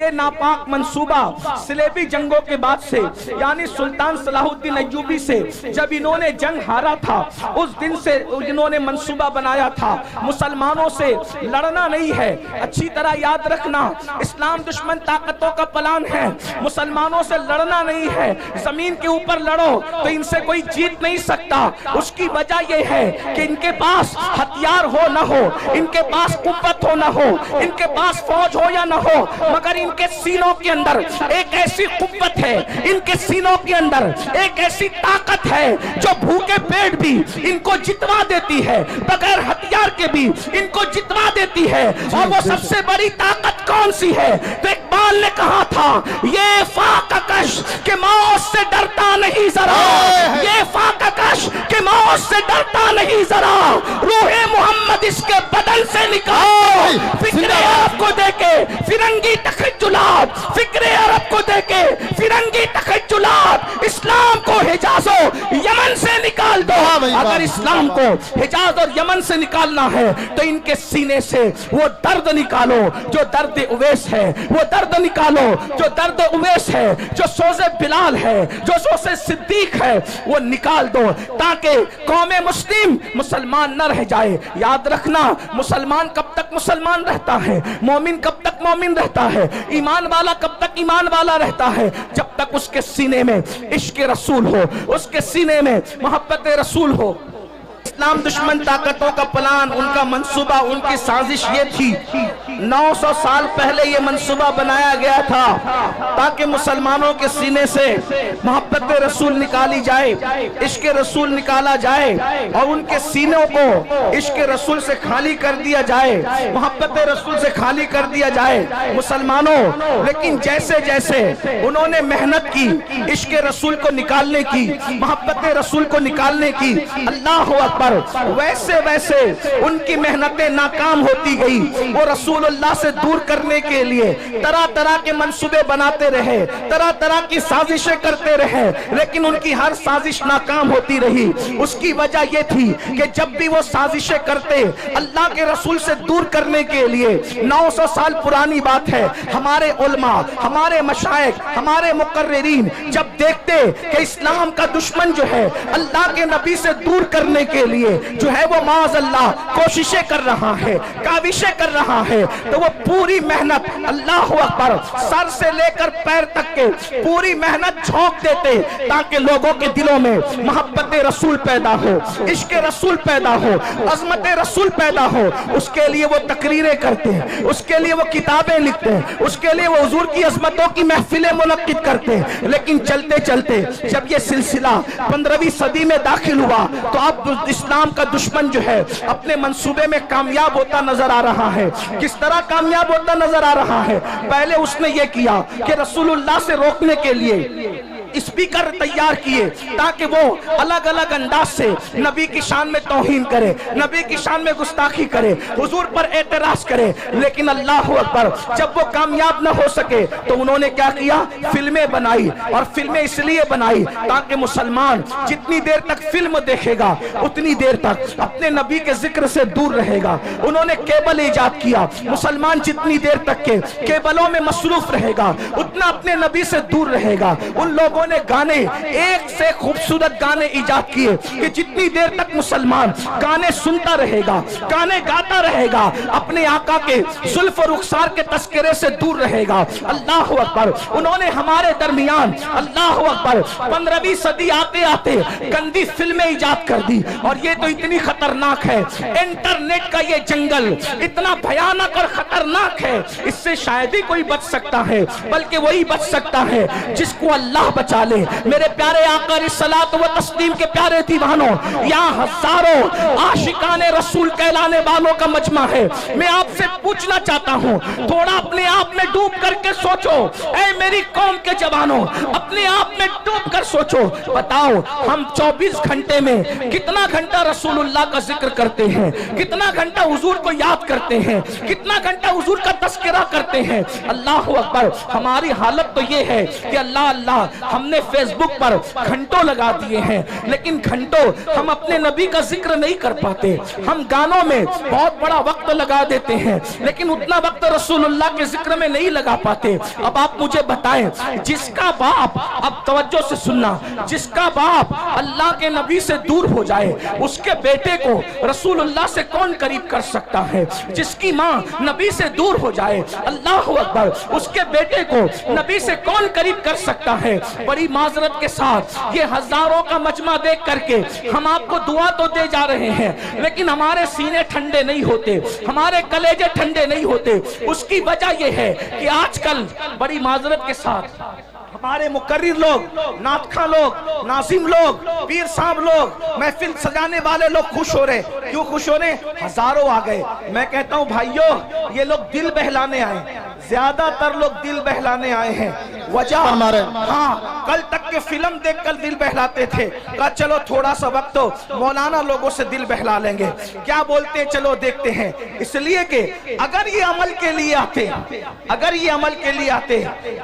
ये नापाक मंसूबा सिलेबी जंगों के बाद से यानी सुल्तान सलाहुद्दीन अय्यूबी से जब इन्होंने जंग हारा था उस दिन से इन्होंने मंसूबा बनाया था मुसलमानों से लड़ना नहीं है। अच्छी तरह याद रखना, इस्लाम दुश्मन ताकतों का प्लान है, मुसलमानों से लड़ना नहीं है। जमीन के ऊपर लड़ो तो इनसे कोई जीत नहीं सकता। उसकी वजह यह है कि इनके पास हथियार हो ना हो, इनके पास कुव्वत हो ना हो, इनके पास फौज हो या ना हो, मगर इनके सीनों के अंदर एक ऐसी कुव्वत है, इनके सीनों के अंदर एक ऐसी ताकत है जो भूखे पेट भी इनको जितवा देती है, बगैर हथियार के भी इनको जितवा देती है। और वो सबसे बड़ी ताकत कौन सी है? तो इकबाल ने कहा था, ये फाककश के मौत से डरता नहीं जरा, ये फाककश के मौत से डरता नहीं जरा, रूहे मोहम्मद इसके बदन से निकाल। फिक्रे अरब को देके फिरंगी तखज्जुलात, फिक्रे अरब को देके फिरंगी तखज्जुलात, इस्लाम को हिजाजो यमन से निकाल दो। अगर इस्लाम को हिजाज और यमन से निकालना है तो इनके सीने से वो दर्द निकालो जो दर्द उवैस है, वो दर्द निकालो जो दर्द उवैस है, जो सोज़े बिलाल है, जो सोज़े सिद्दीक है, वो निकाल दो ताकि कौम मुस्लिम मुसलमान न रह जाए। याद रखना, मुसलमान कब तक मुसलमान रहता है, मोमिन कब तक मोमिन रहता है, ईमान वाला कब तक ईमान वाला रहता है, जब तक उसके सीने में इश्क रसूल हो, उसके सीने में मोहब्बत रसूल हो। इस्लाम दुश्मन ताकतों का प्लान, उनका मंसूबा, उनकी साजिश ये थी, 900 साल पहले ये मंसूबा बनाया गया था ताकि मुसलमानों के सीने से मोहब्बत रसूल निकाली जाए, इश्क रसूल निकाला जाए और उनके सीनों को इश्क रसूल से खाली कर दिया जाए, मोहब्बत रसूल से खाली कर दिया जाए मुसलमानों। लेकिन जैसे जैसे उन्होंने मेहनत की इश्क रसूल को निकालने की, मोहब्बत रसूल को निकालने की, अल्लाह अकबर, वैसे वैसे उनकी मेहनतें नाकाम होती गई। वो रसूलुल्लाह से दूर करने के लिए तरह तरह के मंसूबे बनाते रहे, तरह तरह की साजिशें करते रहे, लेकिन उनकी हर साजिश नाकाम होती रही। उसकी वजह यह थी कि जब भी वो साजिशें करते अल्लाह के रसूल से दूर करने के लिए, 900 साल पुरानी बात है, हमारे उलमा, हमारे मशाइख, हमारे मुकर्रिरीन जब देखते कि इस्लाम का दुश्मन जो है अल्लाह के नबी से दूर करने के लिए जो है वो माज़अल्लाह कोशिशें कर रहा है, काविशें कर रहा है, तो वो पूरी मेहनत, अल्लाह अकबर, सर से लेकर पैर तक के पूरी मेहनत झोंक देते ताकि लोगों के दिलों में मोहब्बत रसूल पैदा हो, इश्क रसूल पैदा हो, अज़मत रसूल पैदा हो। उसके लिए वो तकरीरें करते हैं, उसके लिए वो किताबें लिखते हैं, उसके लिए वो हुजूर की अज़मतों की महफिलें मुनक्किद करते हैं। लेकिन चलते चलते जब ये सिलसिला 15वीं सदी में दाखिल हुआ तो अब इस्लाम का दुश्मन जो है अपने मंसूबे में कामयाब होता नजर आ रहा है। किस तरह कामयाब होता नजर आ रहा है? पहले उसने ये किया कि रसूलुल्लाह से रोकने के लिए स्पीकर तैयार किए ताकि वो अलग अलग अंदाज से नबी की शान में तौहीन करे, नबी की शान में गुस्ताखी करे, हुजूर पर एतराज करे। लेकिन अल्लाह अकबर, जब वो कामयाब न हो सके तो उन्होंने क्या किया? फिल्में बनाई। और फिल्में इसलिए बनाई ताकि मुसलमान जितनी देर तक फिल्म देखेगा उतनी देर तक अपने नबी के जिक्र से दूर रहेगा। उन्होंने केबल ईजाद किया, मुसलमान जितनी देर तक के केबलों में मसरूफ रहेगा उतना अपने नबी से दूर रहेगा। उन लोगों ने गाने, एक से खूबसूरत गाने ईजाद किए कि जितनी देर तक मुसलमान गाने सुनता रहेगा, गाने गाता रहेगा, अपने आका के जुल्फ और रुखसार के तस्करे से दूर रहेगा। अल्लाह अकबर। उन्होंने हमारे दरमियान, अल्लाह अकबर, 15वीं सदी आते आते गंदी फिल्में ईजाद कर दी। और ये तो इतनी खतरनाक है, इंटरनेट का ये जंगल इतना भयानक और खतरनाक है, इससे शायद ही कोई बच सकता है, बल्कि वही बच सकता है जिसको अल्लाह बचा ले। मेरे प्यारे आका रिसलात व तस्लीम के प्यारे दीवानों, यहाँ हजारों आशिकाने रसूल कहलाने वालों का मजमा है। मैं आपसे पूछना चाहता हूँ, थोड़ा अपने आप में डूब करके सोचो, ऐ मेरी कौम के जवानों, अपने आप में डूब कर सोचो। बताओ, हम 24 घंटे में कितना घंटा रसूलुल्लाह का जिक्र करते हैं, कितना घंटा हुजूर को याद करते हैं, कितना घंटा हुजूर का तस्करा करते हैं। अल्लाह अकबर। हमारी हालत तो ये है कि अल्लाह अल्लाह हमने फेसबुक पर घंटों लगा दिए हैं, लेकिन घंटों हम अपने नबी का जिक्र नहीं कर पाते। हम गानों में बहुत बड़ा वक्त लगा देते हैं, लेकिन उतना वक्त रसूलुल्लाह के जिक्र में नहीं लगा पाते। अब आप मुझे बताएं, जिसका बाप, अब तवज्जो से सुनना, जिसका बाप अल्लाह के नबी से दूर हो जाए, उसके बेटे को रसूलुल्लाह से कौन करीब कर सकता है? जिसकी माँ नबी से दूर हो जाए, अल्लाह अकबर, उसके बेटे को नबी से कौन करीब कर सकता है? बड़ी माजरत के साथ ये हजारों का मजमा देख करके हम आपको दुआ तो दे जा रहे हैं, लेकिन हमारे सीने ठंडे नहीं होते, हमारे कलेजे ठंडे नहीं होते। उसकी वजह यह है कि आजकल बड़ी माजरत के साथ हमारे मुकर्रिर लोग, नातखा लोग, नाजिम लोग, पीर साहब लोग, महफिल सजाने वाले लोग खुश हो रहे। क्यों खुश हो रहे? हजारों आ गए। मैं कहता हूं भाइयों, ये लोग दिल बहलाने आए, ज्यादातर लोग दिल बहलाने आए हैं। वजह, हाँ, कल तक के फिल्म देखकर दिल बहलाते थे, कहा चलो थोड़ा सा वक्त तो मौलाना लोगों से दिल बहला लेंगे, क्या बोलते चलो देखते हैं। इसलिए कि अगर ये अमल के लिए आते, अगर ये अमल के लिए आते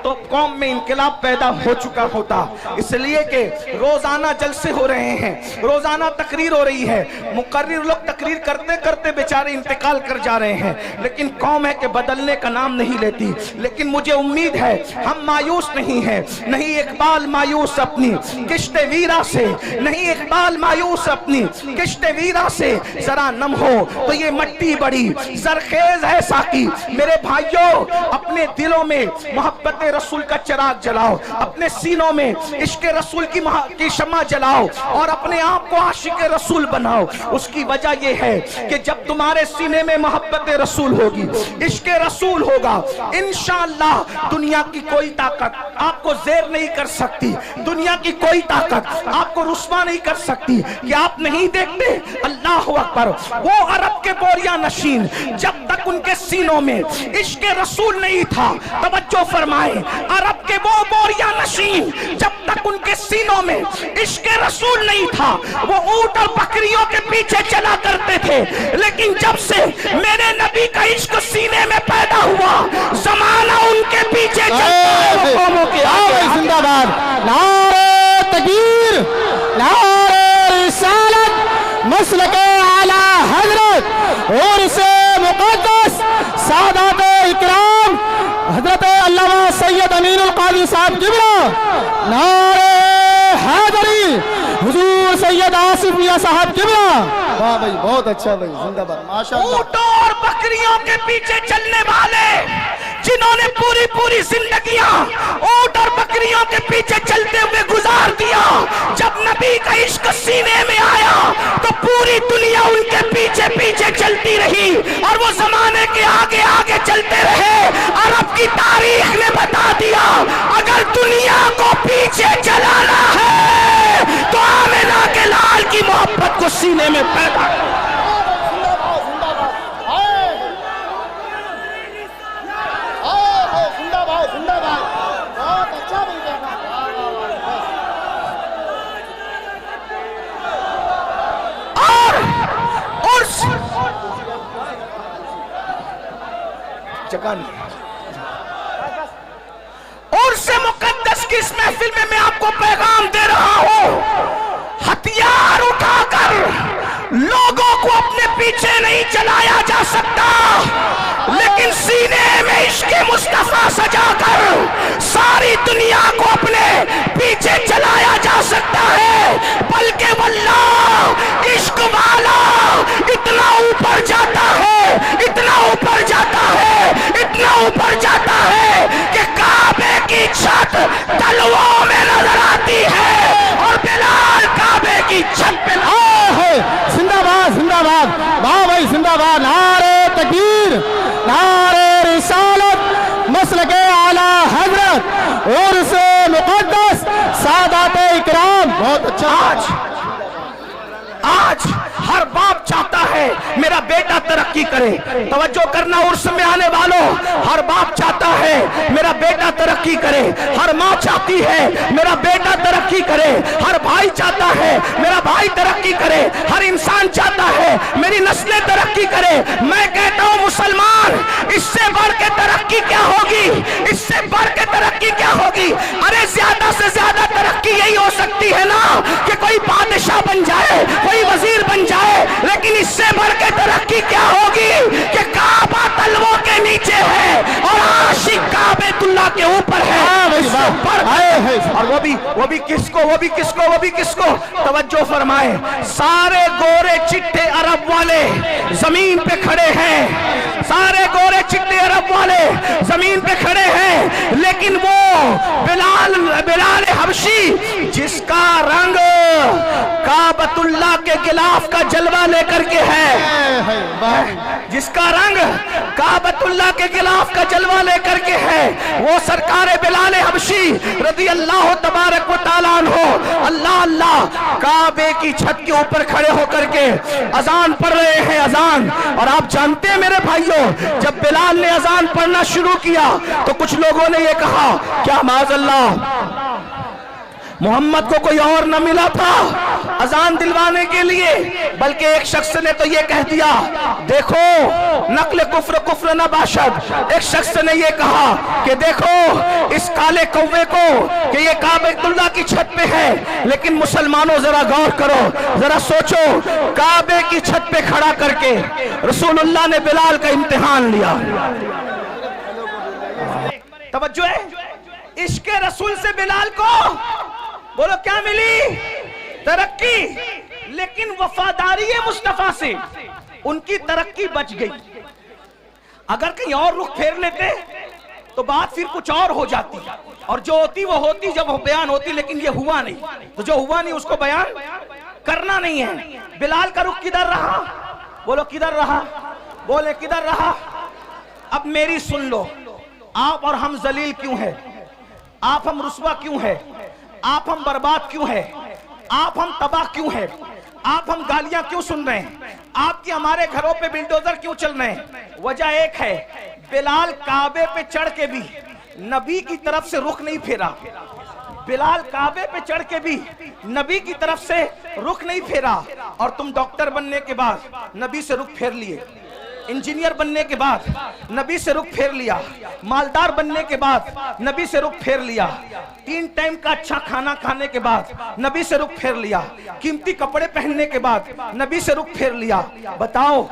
तो कौम में इनकलाब पैदा हो चुका होता। इसलिए कि रोजाना जलसे हो रहे हैं, रोजाना तकरीर हो रही है, मुकर्रिर लोग तकरीर करते करते बेचारे इंतकाल कर जा रहे हैं, लेकिन कौम है कि बदलने का नाम नहीं लेती। लेकिन मुझे उम्मीद है हम मायूस नहीं हैं, नहीं इकबाल मायूस अपनी किश्ते वीरा से, नहीं इकबाल मायूस अपनी किश्ते वीरा से, जरा नम हो तो ये मट्टी बड़ी जरखेज है साकी। मेरे भाइयों, अपने दिलों में मोहब्बत रसूल का चिराग जलाओ, अपने सीनों में इश्क रसूल की शम्मा जलाओ और अपने आप को आशिक रसूल बनाओ। उसकी वजह यह है कि जब तुम्हारे सीने में मोहब्बत रसूल होगी, इश्क रसूल होगा, इंशाअल्लाह दुनिया की कोई ताकत आपको ज़ेर नहीं कर सकती, दुनिया की कोई ताकत आपको रुस्वा नहीं कर सकती। कि आप नहीं देखते, अल्लाह अकबर, वो अरब के बोरिया नशीन जब तक उनके सीनों में इश्क रसूल नहीं था, तवज्जो फरमाए, अरब के वो बोरिया नशीन जब तक उनके सीनों में इश्क रसूल नहीं था, वो ऊंट और बकरियों के पीछे चला करते थे। लेकिन जब से मेरे नबी का इश्क सीने में पैदा हुआ, जमाना उनके पीछे चलता है, वो कौमों के आगे। जिंदाबाद, नारे तकबीर, नारे रिसालत, मसलके आला हजरत और से मुक़द्दस सादात इकराम हजरत अल्लामा सैयद अमीनुल कादरी साहब किबला, नारे हैदरी हुजूर सैयद आसिफ मियां साहब किबला। वाह भाई, बहुत अच्छा भाई, जिंदाबाद, माशाअल्लाह। ऊंटों और बकरियों के पीछे चलने वाले जिन्होंने पूरी पूरी जिंदगियां ऊंट और बकरियों के पीछे चलते हुए गुजार दिया, जब नबी का इश्क सीने में आया तो पूरी दुनिया उनके पीछे पीछे चलती रही और वो जमाने के आगे आगे चलते रहे। अरब की तारीख ने बता दिया, अगर दुनिया को पीछे चलाना है तो आमिना के लाल की मोहब्बत को सीने में पैदा और से मुकद्दस की इस महफिल में मैं आपको पैगाम दे रहा हूं, हथियार उठाकर लोगों को अपने पीछे नहीं चलाया जा सकता, लेकिन सीने में इश्क़े मुस्तफा सजाकर सारी दुनिया को अपने पीछे चलाया जा सकता है। बल्कि वल्लाह इश्क वाला इतना ऊपर जाता है, इतना ऊपर जाता है, इतना ऊपर जाता है कि काबे की छत तलवों में नजर आती है और बिलाल काबे की छत पे है। जिंदाबाद, जिंदाबाद, वाह भाई, जिंदाबाद, नारे तकबीर, नारे रिसालत, मसलके आला हजरत और से मुक़द्दस सादात इकराम। बहुत अच्छा। आज हर बाप चाहता है मेरा बेटा तरक्की करे, तवज्जो करना उर्स में आने वालों, हर बाप चाहता है मेरा बेटा तरक्की करे, हर माँ चाहती है मेरा बेटा तरक्की करे, हर भाई चाहता है मेरा भाई तरक्की करे, हर इंसान चाहता है मेरी नस्लें तरक्की करे। मैं कहता हूँ मुसलमान, इससे बढ़ के तरक्की क्या होगी, इससे बढ़ के तरक्की क्या होगी? अरे ज्यादा से ज्यादा यही हो सकती है ना कि कोई बादशाह बन जाए, कोई वजीर बन जाए, लेकिन इससे बढ़ के तरक्की क्या होगी कि काबा तलवों के नीचे है और आशिक काबेतुल्लाह के ऊपर है। और वो भी किसको तवज्जो फरमाए, सारे गोरे चिट्टे अरब वाले जमीन पे खड़े हैं, सारे गोरे चिट्टे अरब वाले जमीन पे खड़े हैं, लेकिन वो बिलाल हबशी जिसका रंग काबतुल्लाह के गिलाफ का जलवा लेकर के है, जिसका रंग काबतुल्लाह के गिलाफ का जलवा लेकर के है, वो सरकार बिलाल हबशी रज़ी अल्लाह तबारक व तआला अन्हु अल्लाह अल्लाह काबे की छत के ऊपर खड़े होकर के अजान पढ़ रहे हैं, अजान। और आप जानते हैं मेरे भाइयों, जब बिलाल ने अजान पढ़ना शुरू किया तो कुछ लोगों ने ये कहा क्या माज़अल्लाह मोहम्मद को कोई और न मिला था अजान दिलवाने के लिए, बल्कि एक शख्स ने तो ये कह दिया, देखो नकल कुफ्र न बाशद। एक शख्स ने ये कहा कि देखो इस काले कौवे को कि ये काबेतुल्लाह की छत पे है, लेकिन मुसलमानों जरा गौर करो, जरा सोचो, काबे की छत पे खड़ा करके रसूलुल्लाह ने बिलाल का इम्तिहान लिया। तवज्जो है, इश्क रसूल से बिलाल को बोलो क्या मिली? तरक्की। लेकिन वफादारी मुस्तफा से उनकी तरक्की बच गई। अगर कहीं और रुख फेर लेते तो बात फिर कुछ और हो जाती, और जो होती वो होती जब वो बयान होती, लेकिन ये हुआ नहीं, तो जो हुआ नहीं उसको बयान करना नहीं है। बिलाल का रुख किधर रहा? बोलो किधर रहा? बोले किधर रहा? अब मेरी सुन लो, आप और हम जलील क्यों है? आप हम रुस्वा क्यों है? आप हम बर्बाद क्यों है? आप हम तबाह क्यों है? आप हम गालियां क्यों सुन रहे हैं? आपके हमारे घरों पे बिल्डोजर क्यों चल रहे हैं? वजह एक है, बिलाल काबे पे चढ़ के भी नबी की तरफ से रुख नहीं फेरा। बिलाल काबे पे चढ़ के भी नबी की तरफ से रुख नहीं फेरा। और तुम डॉक्टर बनने के बाद नबी से रुख फेर लिए, इंजीनियर बनने के बाद नबी से रुख फेर लिया, मालदार बनने के बाद नबी से रुख फेर लिया, 3 टाइम का अच्छा खाना खाने के बाद नबी से रुख फेर लिया, कीमती कपड़े पहनने के बाद नबी से रुख फेर लिया। बताओ,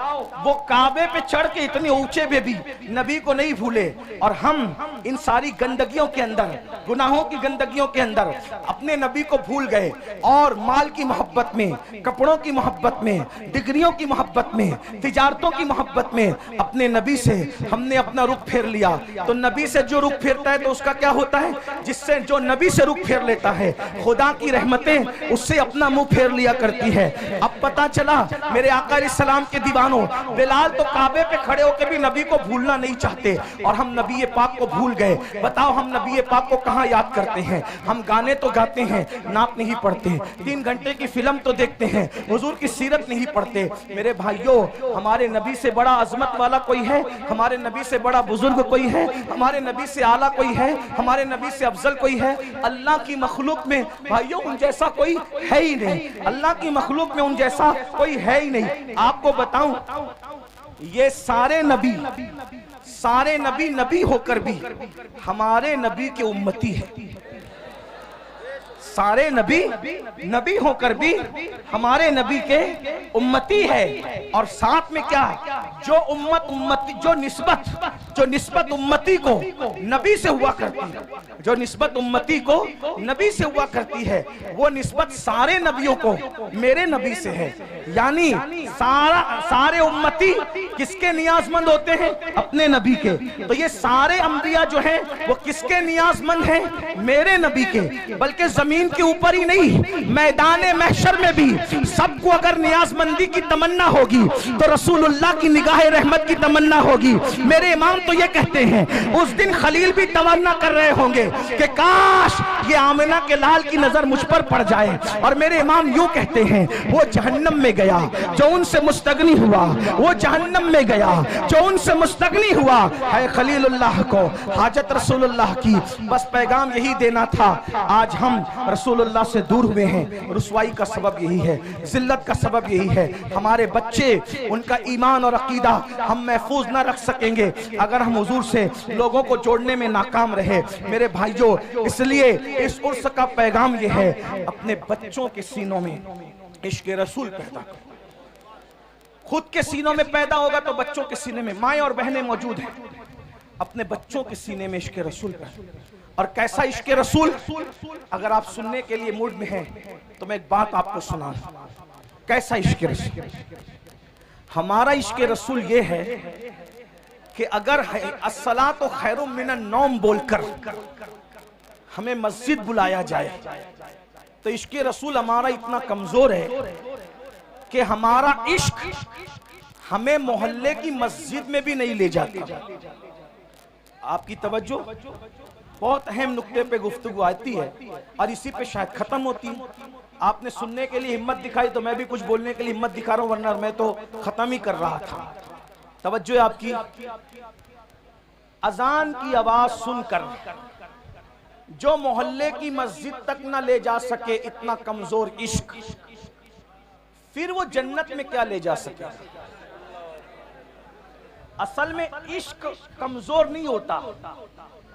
वो काबे पे चढ़ के इतने ऊंचे पे भी नबी को नहीं भूले, और हम इन सारी गंदगियों के अंदर, गुनाहों की गंदगियों के अंदर अपने नबी को भूल गए, और माल की मोहब्बत में, कपड़ों की मोहब्बत में, डिग्रियों की मोहब्बत में, तिजारतों की मोहब्बत में अपने नबी से हमने अपना रुख फेर लिया। तो नबी से जो रुख फेरता है तो उसका क्या होता है? जिससे जो नबी से रुख फेर लेता है, खुदा की रहमतें उससे अपना मुंह फेर लिया करती है। अब पता चला मेरे आका अलैहिस्सलाम के दीवानों, बिलाल तो काबे पे खड़े होकर भी नबी को भूलना नहीं चाहते, और हम नबी पाक को भूल गए। बताओ हम नबी पाक को कहां याद करते हैं? हम गाने तो गाते हैं, नात नहीं पढ़ते, 3 घंटे की फिल्म तो देखते हैं, हुजूर की सीरत नहीं पढ़ते। मेरे भाइयों, हमारे नबी से बड़ा अजमत वाला कोई है? हमारे नबी से बड़ा बुजुर्ग कोई है? हमारे नबी से आला कोई है? हमारे नबी से अफजल कोई है? अल्लाह की मखलूक में भाइयों उन जैसा कोई है ही नहीं। अल्लाह की मखलूक में उन जैसा कोई है ही नहीं। आपको बताऊं, ये सारे नबी नबी होकर भी हमारे नबी के उम्मती है। सारे नबी होकर भी हमारे नबी के उम्मती है। और साथ में क्या, जो निस्बत उम्मती को नबी से हुआ करती है, जो निस्बत उम्मती को नबी से हुआ करती है, वो निस्बत सारे नबियों को मेरे नबी से है। यानी सारे उम्मती किसके नियाजमंद होते हैं? अपने नबी के। तो ये सारे अंबिया जो हैं वो किसके नियाजमंद हैं? मेरे नबी के। बल्कि जमीन के ऊपर ही नहीं, मैदान महशर में भी सबको अगर नियाजमंदी की तमन्ना होगी तो रसूलुल्लाह की निगाह रहमत की तमन्ना होगी। मेरे इमाम तो ये कहते हैं, उस दिन खलील भी तमन्ना कर रहे होंगे कि काश ये आमिना के लाल की नजर मुझ पर पड़ जाए। और मेरे इमाम यूं कहते हैं, वो जहन्नम में गया जो उनसे मुस्तगनी हुआ, वो जहन्नम में गया जो उनसे मुस्तगनी हुआ है। खलीलुल्लाह को हाजत रसूलुल्लाह की, बस पैगाम यही देना था। आज हम रसूलुल्लाह से दूर हुए हैं, रुसवाई का सबब यही है, जिल्लत का सबब यही है। हमारे बच्चे, उनका ईमान और अकीदा हम महफूज ना रख सकेंगे अगर हम हुजूर से लोगों को जोड़ने में नाकाम रहे। मेरे भाइयों, इसलिए इस उर्स का पैगाम ये है, अपने बच्चों के सीनों में इश्क रसूल पैदा करो। खुद के सीनों में पैदा होगा तो बच्चों के सीने में, माएँ और बहनें मौजूद हैं, अपने बच्चों के सीने में इश्क रसूल पैदा। और कैसा इश्क रसूल, अगर आप सुनने के लिए मूड में हैं तो मैं एक बात आपको सुना। कैसा इश्क रसूल? हमारा इश्क रसूल ये है कि अगर अस्सलातु खैरुम मिनन नौम बोलकर हमें मस्जिद बुलाया जाए तो इश्क रसूल हमारा इतना कमजोर है कि हमारा इश्क हमें मोहल्ले की मस्जिद में भी नहीं ले जाता। आपकी तवज्जो, बहुत अहम नुक्ते पे गुफ्तगू आती है और इसी पे शायद खत्म होती है। आपने सुनने के लिए हिम्मत दिखाई तो मैं भी कुछ बोलने के लिए हिम्मत दिखा रहा हूं, वरना मैं तो खत्म ही कर रहा था। तवज्जो है आपकी। अजान की आवाज सुनकर जो मोहल्ले की मस्जिद तक ना ले जा सके, इतना कमजोर इश्क, फिर वो जन्नत में क्या ले जा सके? असल में इश्क कमजोर नहीं होता,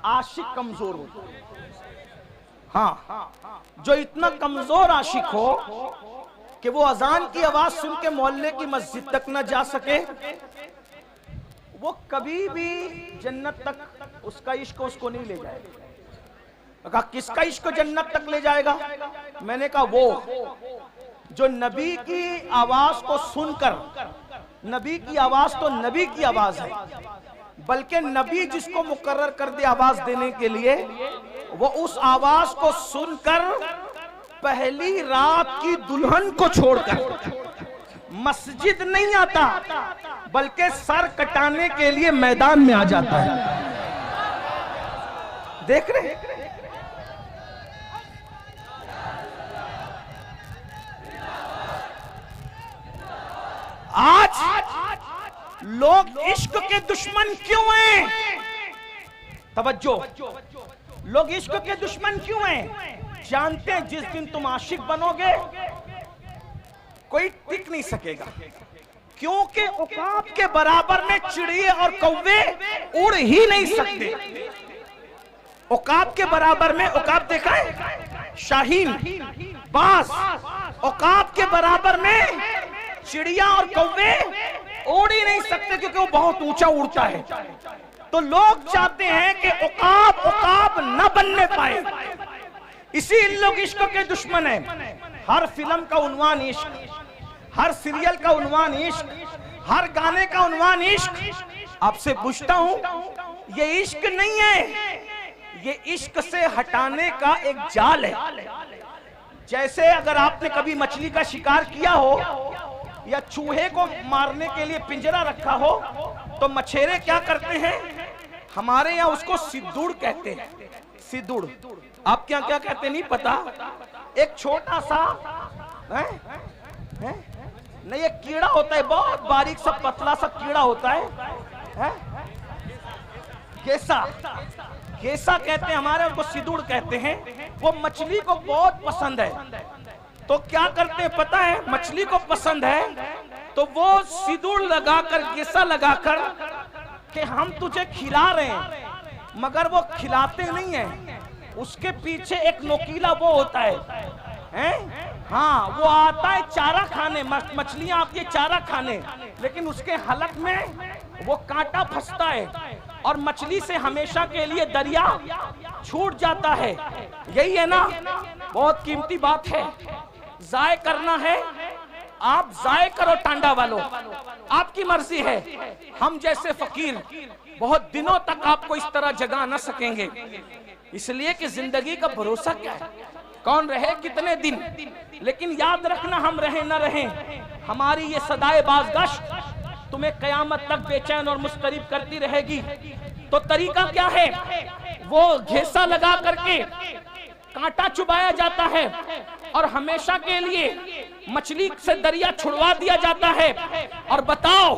आशिक कमजोर होता। हाँ, जो इतना कमजोर आशिक हो कि वो अजान की आवाज सुन के मोहल्ले की मस्जिद तक न जा सके, वो कभी भी जन्नत तक उसका इश्क उसको नहीं ले जाएगा। कहा किसका इश्क जन्नत तक ले जाएगा? मैंने कहा वो जो नबी की आवाज को सुनकर, नबी की आवाज तो नबी की आवाज है, बल्कि नबी जिसको मुकर्रर कर दे आवाज देने के लिए, वो उस आवाज को सुनकर पहली रात की दुल्हन को छोड़कर मस्जिद नहीं आता, बल्कि सर कटाने के लिए मैदान में आ जाता है। देख रहे? आज लोग इश्क के दुश्मन क्यों हैं? तवज्जो, लोग इश्क के दुश्मन क्यों हैं? जानते हैं जिस दिन तुम आशिक बनोगे कोई टिक नहीं सकेगा, क्योंकि औकात के बराबर में चिड़िए और कौवे उड़ ही नहीं सकते। औकात के बराबर में, औकात देखा है? शाहीन, बाज, औकात के बराबर में चिड़िया और कौवे उड़ ही नहीं सकते, क्योंकि वो बहुत ऊंचा उड़ता है। तो लोग चाहते हैं कि औकात न बनने पाए, इसी लोग इश्क के दुश्मन हैं। हर फिल्म का उन्वान इश्क, हर सीरियल का उन्वान इश्क, हर गाने का उन्वान इश्क। आपसे पूछता हूं, ये इश्क नहीं है, ये इश्क से हटाने का एक जाल है। जैसे अगर आपने कभी मछली का शिकार किया हो या चूहे को मारने के लिए पिंजरा रखा हो, तो मछेरे क्या करते हैं? हमारे यहाँ उसको सिद्दूड़ कहते हैं। सिद्दूड़, आपके यहाँ क्या कहते हैं नहीं पता। एक छोटा सा नहीं, एक कीड़ा होता है, बहुत बारीक सा पतला सा कीड़ा होता है, गेसा, गेसा कहते हैं हमारे, उनको सिद्दूड़ कहते हैं। वो मछली को बहुत पसंद है, तो क्या करते हैं पता है? मछली को पसंद है तो वो सिंदूर लगाकर, गेसा लगाकर कि हम तुझे खिला रहे हैं, मगर वो खिलाते नहीं हैं। उसके पीछे एक नोकीला वो होता है? हाँ, वो आता है चारा खाने, मछलियां आती है चारा खाने, लेकिन उसके हलक में वो कांटा फंसता है और मछली से हमेशा के लिए दरिया छूट जाता है। यही है ना? बहुत कीमती बात है। जाय करना है, आप जाय करो टांडा वालों, आपकी मर्जी है। हम जैसे फकीर बहुत दिनों तक आपको इस तरह जगा न सकेंगे, इसलिए कि जिंदगी का भरोसा क्या है, कौन रहे कितने दिन। लेकिन याद रखना, हम रहे न रहे, हमारी ये सदाए बाज़गश्त तुम्हें कयामत तक बेचैन और मुस्तरिब करती रहेगी। तो तरीका क्या है? वो घेसा लगा करके कांटा चुबाया जाता है और हमेशा के लिए मछली से दरिया छुड़वा दिया जाता है। और बताओ,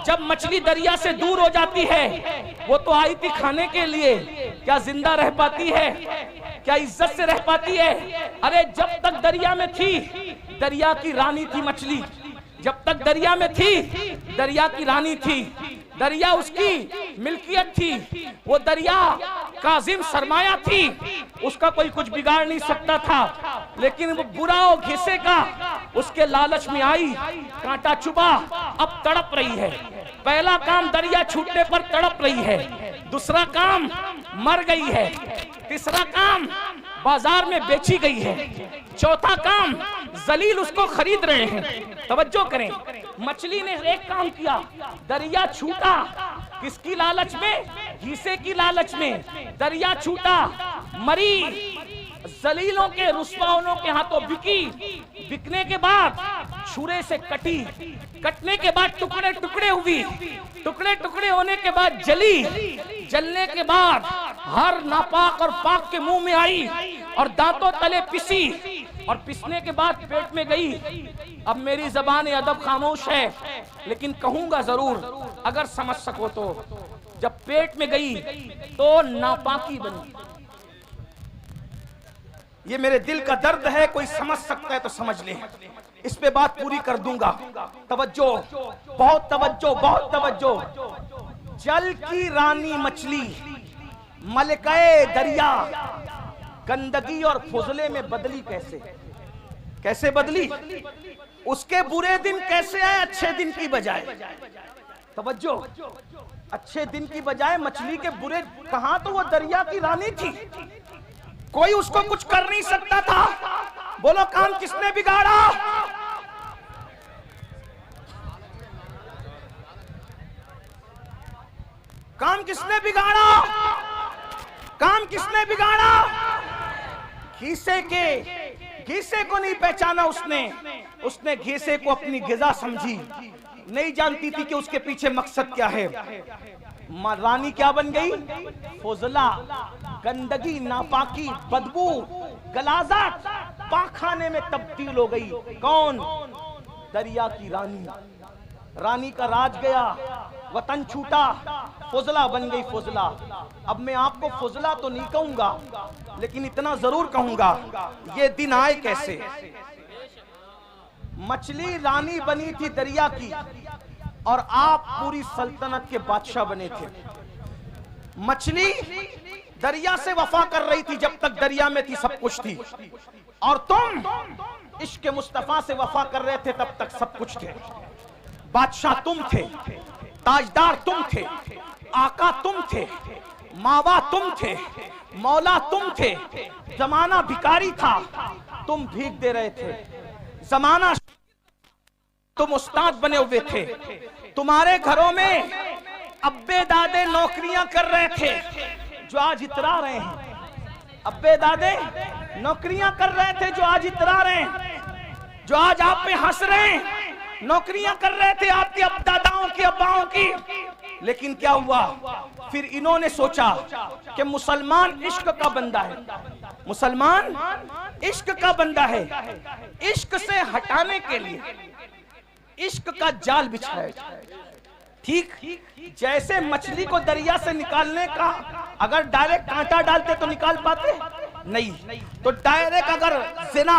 जब मछली दरिया से दूर हो जाती है, वो तो आई थी खाने के लिए, क्या जिंदा रह पाती है? क्या इज्जत से रह पाती है? अरे जब तक दरिया में थी, दरिया की रानी थी मछली। जब तक दरिया में थी, दरिया की रानी थी, दरिया उसकी मिल्कियत थी। वो दरिया काजिम सरमाया थी, उसका कोई कुछ बिगाड़ नहीं सकता था, लेकिन वो बुरा और घिसे का उसके लालच में आई, कांटा चुभा, अब तड़प रही है। पहला काम दरिया छूटने पर तड़प रही है, दूसरा काम मर गई है, तीसरा काम बाजार में बेची गई है, चौथा काम जलील उसको खरीद रहे हैं। तवज्जो करें, मछली ने एक काम किया, दरिया छूटा, किसकी लालच में? घीसे की लालच में। दरिया छूटा, मरी, जलीलों के रुस्वाओं के हाथों बिकी, बिकने के बाद छुरे से कटी, कटने के बाद टुकड़े टुकड़े हुई, टुकड़े टुकड़े होने के बाद जली, जलने के बाद हर नापाक और पाक के मुंह में आई और दांतों तले पिसी, और पिसने के बाद पेट में गई। अब मेरी ज़बान अदब खामोश है, लेकिन कहूंगा जरूर अगर समझ सको तो। जब पेट में गई तो नापाकी बनी। ये मेरे दिल का दर्द है, कोई समझ सकता है तो समझ ले, इस पे बात पूरी कर दूंगा। तवज्जो, बहुत तवज्जो, बहुत तवज्जो। जल की रानी मछली मलकाए दरिया गंदगी और फुजले में बदली कैसे? कैसे बदली? उसके बुरे दिन कैसे आए अच्छे दिन की बजाय? तवज्जो, अच्छे दिन की बजाय मछली के बुरे। कहां तो वो दरिया की रानी थी, कोई उसको कुछ कर नहीं सकता था। बोलो काम किसने बिगाड़ा? काम किसने बिगाड़ा? काम किसने बिगाड़ा? घीसे को नहीं पहचाना उसने घीसे को अपनी गिजा समझी, नहीं जानती थी कि उसके पीछे मकसद क्या है। रानी क्या बन गई? फुजला, गंदगी, नापाकी, बदबू, गलाजत, पाखाने में तब्दील हो गई। कौन? दरिया की रानी। रानी का राज गया, वतन छूटा, फुजला बन गई फुजला। अब मैं आपको फुजला तो नहीं कहूंगा, लेकिन इतना जरूर कहूंगा, ये दिन आए कैसे? मछली रानी बनी थी दरिया की, और आप पूरी सल्तनत के बादशाह बने थे। मछली दरिया से वफा कर रही थी, जब तक दरिया में थी सब कुछ थी, और तुम इश्क मुस्तफा से वफा कर रहे थे, तब तक सब कुछ थे। बादशाह तुम थे, ताजदार तुम थे, आका तुम थे, मावा तुम थे, मौला तुम थे। जमाना भिखारी था, तुम भीख दे रहे थे। जमाना, तुम उस्ताद बने हुए थे। तुम्हारे घरों में अब्बे दादे नौकरियां कर रहे थे, जो आज इतरा रहे हैं। अब्बे दादे नौकरियां कर रहे थे, जो आज इतरा रहे हैं, जो आज आप पे हंस रहे हैं। नौकरियां कर रहे थे आपके दादाओं की, अब्बाओं की, लेकिन क्या हुआ? फिर इन्होंने सोचा कि मुसलमान इश्क का बंदा है, मुसलमान इश्क का बंदा है। इश्क से हटाने के लिए इश्क का जाल बिछाया जाए। ठीक जैसे मछली को दरिया से निकालने का, अगर डायरेक्ट कांटा डालते तो निकाल पाते नहीं, तो डायरेक्ट अगर जिना,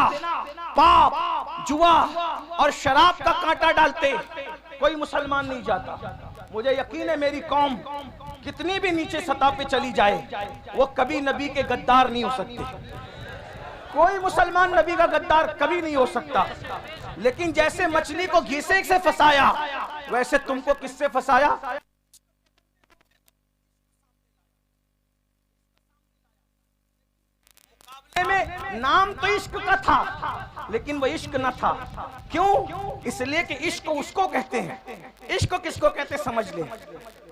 पाप, जुआ और शराब का कांटा डालते, कोई मुसलमान नहीं जाता। मुझे यकीन है मेरी कौम कितनी भी नीचे सतह पे चली जाए, वो कभी नबी के गद्दार नहीं हो सकते। कोई मुसलमान नबी का गद्दार कभी नहीं हो सकता। लेकिन जैसे मछली को घीसे से फंसाया, वैसे तुमको किससे फंसाया? में नाम तो इश्क का था, लेकिन वो इश्क न था। क्यों? इसलिए कि इश्क उसको कहते हैं। इश्क किसको कहते हैं समझ ले।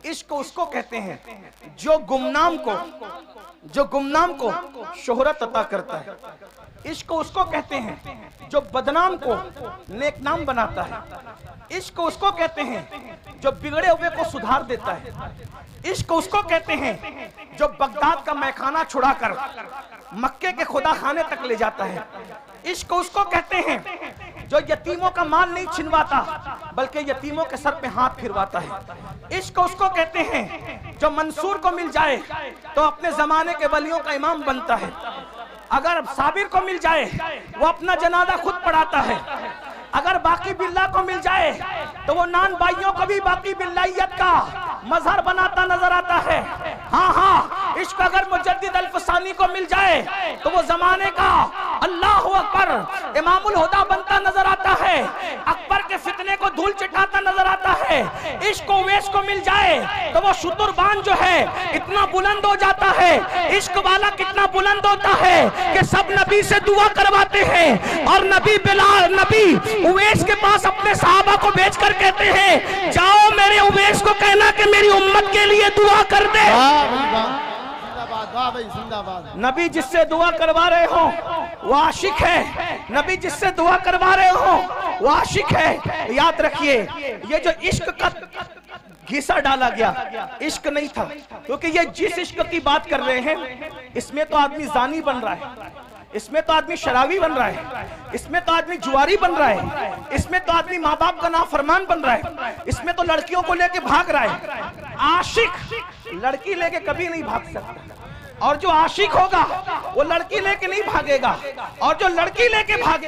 इश्क उसको कहते हैं जो गुमनाम को शोहरत अता करता है। इश्क उसको कहते हैं जो बदनाम को नेकनाम बनाता है। इश्क उसको कहते हैं जो बिगड़े हुए को सुधार देता है। इश्क उसको कहते हैं जो बगदाद का मैखाना छुड़ाकर मक्के के खुदा खाने तक ले जाता है। इश्क उसको कहते हैं जो यतीमों का माल नहीं छिनवाता, बल्कि यतीमों के सर पे हाथ फिरवाता है। इश्क उसको कहते हैं जो मंसूर को मिल जाए तो अपने जमाने के वलियों का इमाम बनता है। अगर साबिर को मिल जाए वो अपना जनाजा खुद पढ़ाता है। अगर बाकी बिल्ला को मिल जाए तो वो नान भाइयों को भी बाकी बिल्लाइयत का मजहर बनाता नजर आता है। हाँ हाँ, इश्क अगर मुजद्दिद अल्फसानी को मिल जाए तो वो जमाने का अल्लाह अकबर इमामुल हुदा बनता नजर आता है, अकबर के फितने को धूल चटाता नजर आता है। इश्क उवैस को मिल जाए तो वो शुतुरबान जो है इतना बुलंद हो जाता है, इश्क वाला कितना बुलंद होता है कि सब नबी से दुआ करवाते हैं। और नबी बिलाल, नबी उवैस के पास अपने सहाबा को भेजकर कहते हैं, जाओ मेरे उवैस को कहना कि मेरी उम्मत के लिए दुआ कर दे। नबी जिससे दुआ करवा रहे हो वो आशिक है, नबी जिससे दुआ करवा रहे हो वो आशिक है। याद रखिए, ये जो इश्क का घिसा डाला गया इश्क नहीं था, क्योंकि ये जिस इश्क की बात कर रहे हैं इसमें तो आदमी जानी बन रहा है, इसमें तो आदमी शराबी बन रहा है, इसमें तो आदमी जुआरी बन रहा है, इसमें तो आदमी माँ बाप का नाफरमान बन रहा है, इसमें तो लड़कियों को लेके भाग रहा है। आशिक लड़की लेके कभी नहीं भाग सकता, और जो आशिक होगा वो लड़की लेके नहीं भागेगा, और जो लड़की लेके भागे